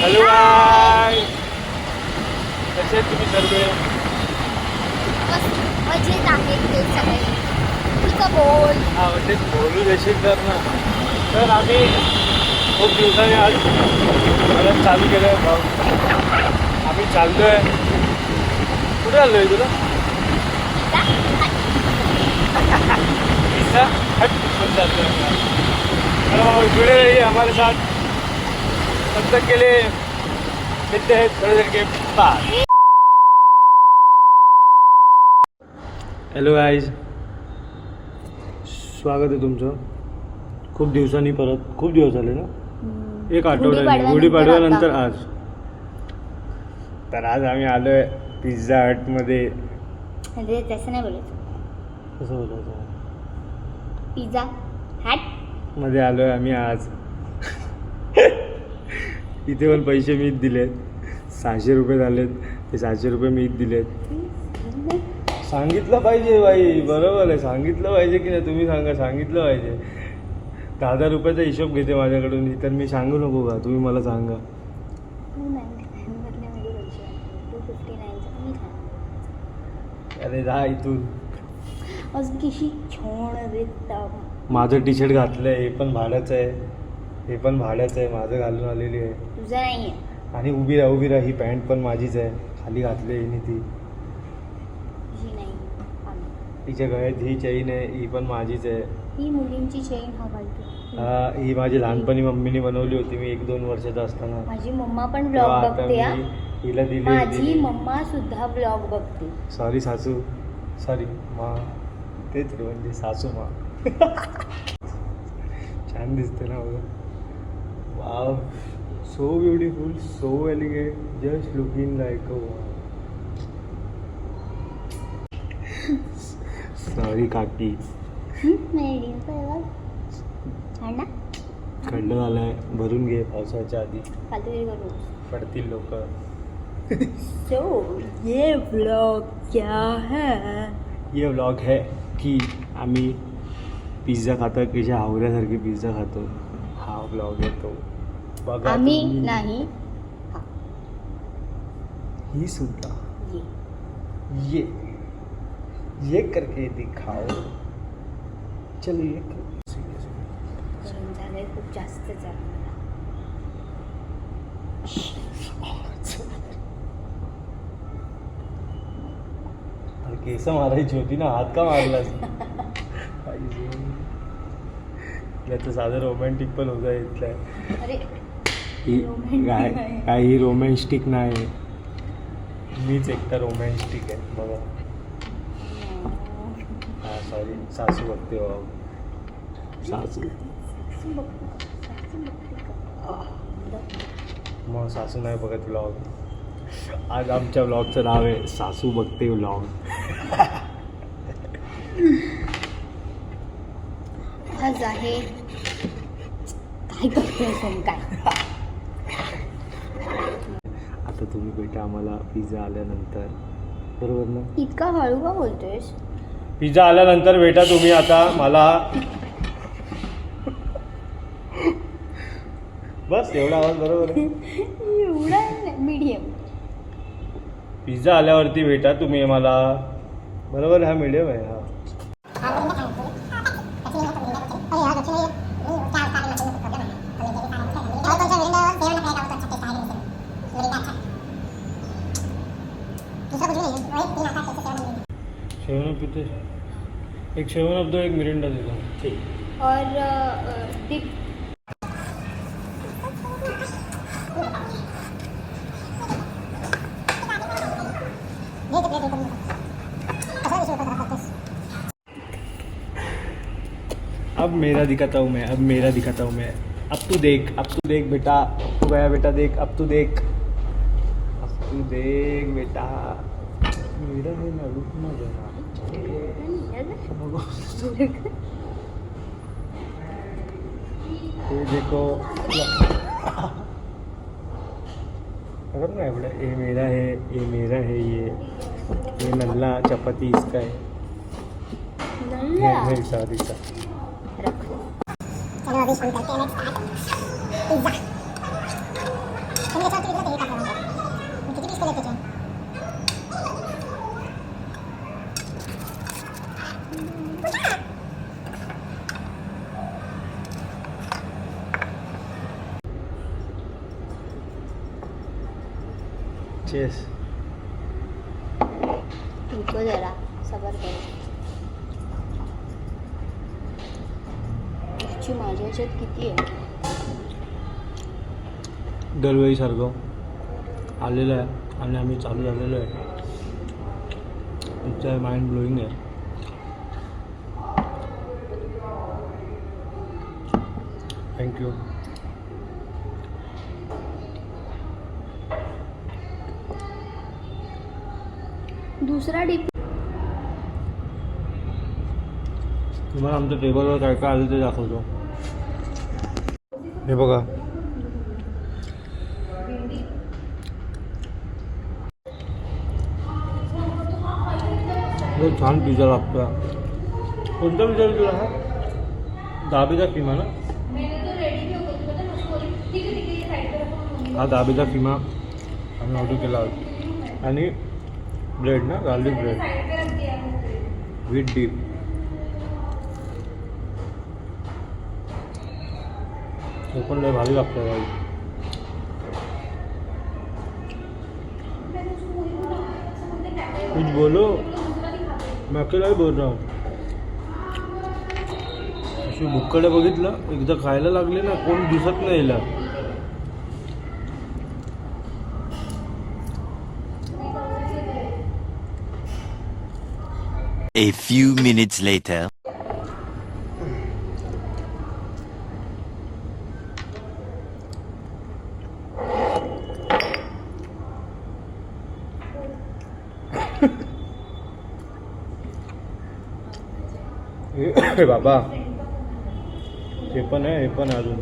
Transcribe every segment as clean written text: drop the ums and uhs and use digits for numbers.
Hello bye, कसे आहेत तुम्ही सर्व? मजेत आहेत ते सगळे. तुझं बोल. हा म्हणजे बोलू देशील तर ना. तर आम्ही खूप दिवसांनी आज परत चालू केलं आहे भाऊ. आम्ही चाललो आहे. कुठे चाललो आहे तुला? पिझ्झा हट पण चाललो आहे. अरे भाऊ जुड़े रहिए हमारे साथ. तब तक के लिए मिलते हैं थोड़ी देर के बाद. हॅलो गाईज, स्वागत आहे तुमचं. खूप दिवसांनी परत, खूप दिवस झाले ना, एक आठवड्याने गुढीपाडव्यानंतर आज. तर आज आम्ही आलो आहे पिझ्झा हटमध्ये. म्हणजे तसं नाही बोलायचं. कसं बोलायचं? पिझ्झा हट मध्ये आलो आहे आम्ही आज. इथे पण पैसे मीच दिलेत. 600 रुपये झालेत. ते 600 रुपये मीच दिलेत. सांगितलं पाहिजे बाई, बरोबर आहे. सांगितलं पाहिजे की नाही? तुम्ही सांगा. सांगितलं पाहिजे. 10,000 रुपयाचा हिशोब घेते माझ्याकडून, तर मी सांगू नको का? तुम्ही मला सांगा. अरे जा इथून. माझं टी शर्ट घातलंय, हे पण भाड्याचं आहे. हे पण भाड्याचं आहे, माझं घालून आलेली आहे. तुझं नाही आहे. आणि उभी राहा, ही पॅन्ट पण माझीच आहे. खाली घातली हिने ती. तिच्या गळ्यात ही चेन आहे, ही पण माझीच आहे. ही मुलींची चेन घालतो. ही माझी लहानपणी मम्मीने बनवली होती, मी 1-2 वर्षाचा असताना. माझी मम्मा पण ब्लॉग बघते. हिला दिली. माझी मम्मा सुद्धा ब्लॉग बघते. सॉरी सासू, सॉरी मा. तेच रे, म्हणजे सासू मा. छान दिसते ना बघा. Wow, so beautiful, so elegant, just looking like a. Sorry काकी. खड्डा झालाय, भरून घे पावसाच्या आधी. पडतील लोक. So, ये व्लॉग क्या है? ये व्लॉग है की आम्ही पिझ्झा खातो, कशा हावऱ्यासारखे पिझ्झा खातो. हा व्लॉग आहे तो. बघा आम्ही तुम्ही. नाही. ही सुद्धा ये करके दिखाओ. चलिए. झालंय खूप जास्त झालं. केस मारायची होती ना, हात का मारलास? तर साधं रोमॅन्टिक पण होता इथलं. अरे काही रोमॅन्टिक नाही, मीच एकटा रोमॅन्टिक आहे बघा. हा सॉरी, सासू बघते हो. सासू मग सासू नाही बघत व्लॉग. आज आमच्या व्लॉगचं नाव आहे सासू बघते व्लॉग. आज आहे काय करतोय काय? आता तुम्ही भेटा आम्हाला पिझ्झा आल्यानंतर, बरोबर ना? इतका हळू का बोलतोयस? पिझ्झा आल्यानंतर भेटा तुम्ही आता मला. बस एवढा आवाज बरोबर आहे. एवढा मीडियम. पिझ्झा आल्यावरती भेटा तुम्ही मला, बरोबर? हा मीडियम आहे. हा शेवन पिते. एक शेवन दो, एक मिरिंडा दे दो. ठीक. और डिप. अब मेरा दिखाता हूँ मैं, अब तू देख बेटा. अब तू गया बेटा, देख. अब तू देख बेटा. मेरा है ना, रुक ना जाना. ये देखो, ये मेरा है, ये नल्ला चपाती इसका है. नल्ला. दिसा. चलो अभी हम करते हैं नेक्स्ट पार्ट पिज्जा. चेस. रुको जरा सबर करो. तुझी माझ्या ह्याच्यात किती आहे? दरवेळी सारखं आलेलं आहे आणि आम्ही चालू झालेलो आहे. तुमचं माइंड ब्लोईंग आहे. थँक्यू. दुसरा डीप. तुम्हाला आमच्या टेबलवर काय काय आलं ते दाखवतो. हे बघा. खूप छान पिझ्झा लागतो. कोणता पिझ्झा तुला हा? दाबेचा किमा ना. हा दाबेचा किमा आम्ही ऑर्डर केला होता आणि ब्रेड ना, गार्लिक ब्रेड विथ डीप. हे पण लय भारी लागतं भाई. कुछ बोलो, मैं अकेला ही बोल रहा हूँ. अशी भुक्कडे बघितलं एकदा खायला लागले ना कोण दिसत नाही यायला. A few minutes later. हे बाबा हे पण आहे, हे पण आहे अजून.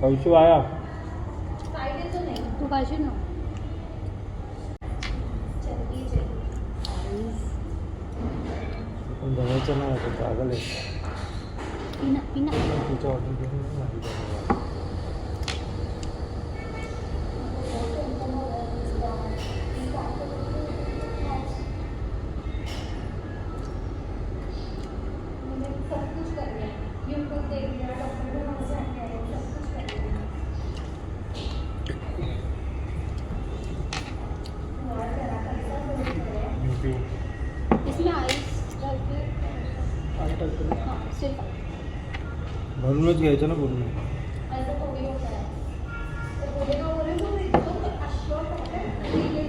पैसे वाया. तू खाशील ना. पण जमायचं नाही आता पागल आहे. पिना पिना. तिच्या ऑर्डर इसमें आइस डाल के हाँ सिर्फ भरूनच घ्यायचं ना पूर्ण.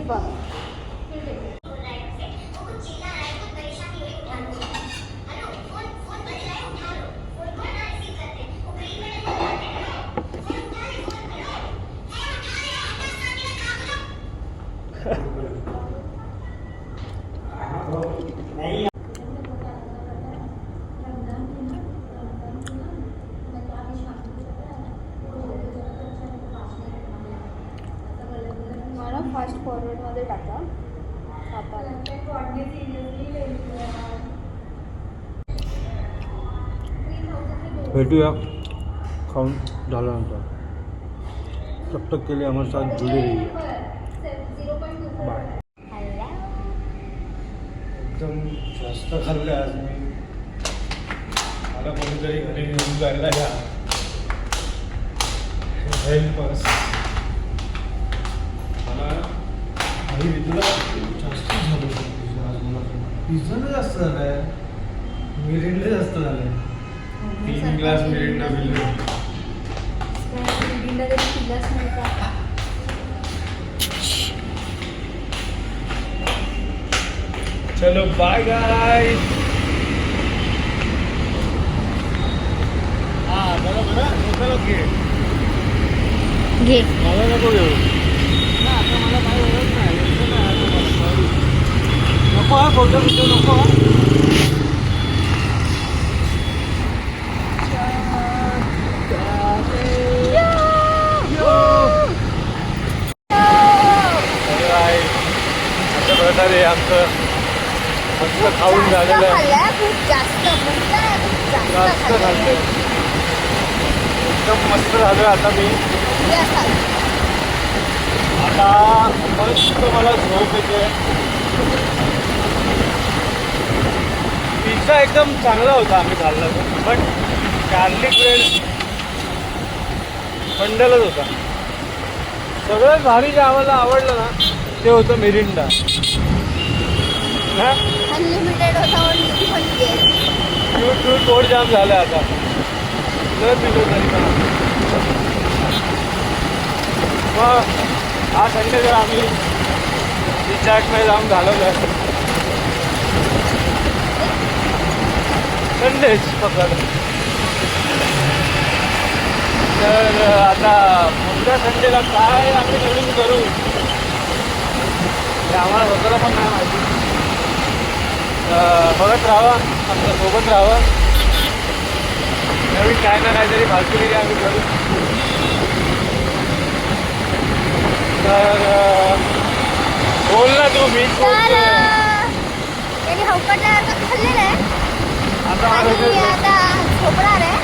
बघ. मला फास्ट फॉरवर्डमध्ये टाका. भेटूया खाऊन झाल्यानंतर. तब तक के लिए हमारे साथ जुड़े रहिए. बाय. एकदम जास्त खाल्लं आज मी. मला कोणीतरी घरी घेऊन जायला या. Help us. मला आणि तुला जास्त झालं पिझ्झा आज. मला पिझ्झाला जास्त झालं आहे, मिरिंडला जास्त झालं आहे. 3 ग्लास मिरिंडा पिल्ले. मिरिंडा तरी पिलाच नाही का? चलो बाय गाइस. हां बरोबर. नको घे. घे. मला नको घेऊ ना. आता मला काय ओळख नाही. नको हा फोटो बिटो नको. अशा प्रकारे आमचं मस्त खाऊन झालेलं आहे. खूप जास्त जास्त खाल्लं. एकदम मस्त झालं. आता मी आता मस्त मला झोप येते. पिझ्झा सगळं एकदम चांगला होता आम्ही खाल्ला पण गार्लिक ब्रेड बंडलच होता. सगळ्यात भारी जे आम्हाला आवडलं ना ते होतं मिरिंडा. हा अनलिमिटेड होता म्हणजे टू पोट जाम झालं आता न पिलो तरी पण. मग हा संडे जर आम्ही रिचार्जमध्ये जाऊन घालवलं संडेच पकड. तर आता पुढच्या संडेला काय आम्ही नवीन करू हे आम्हाला स्वतःला पण नाही माहिती. बघत राहावं आमच्या सोबत राहावं. नवीन काय ना काहीतरी फालतूगिरी आम्ही करू. तर बोल ना तू मी त्यांनी हौकटल्यासारखं खाल्लेलं आहे आता आणि आता झोपणार आहे.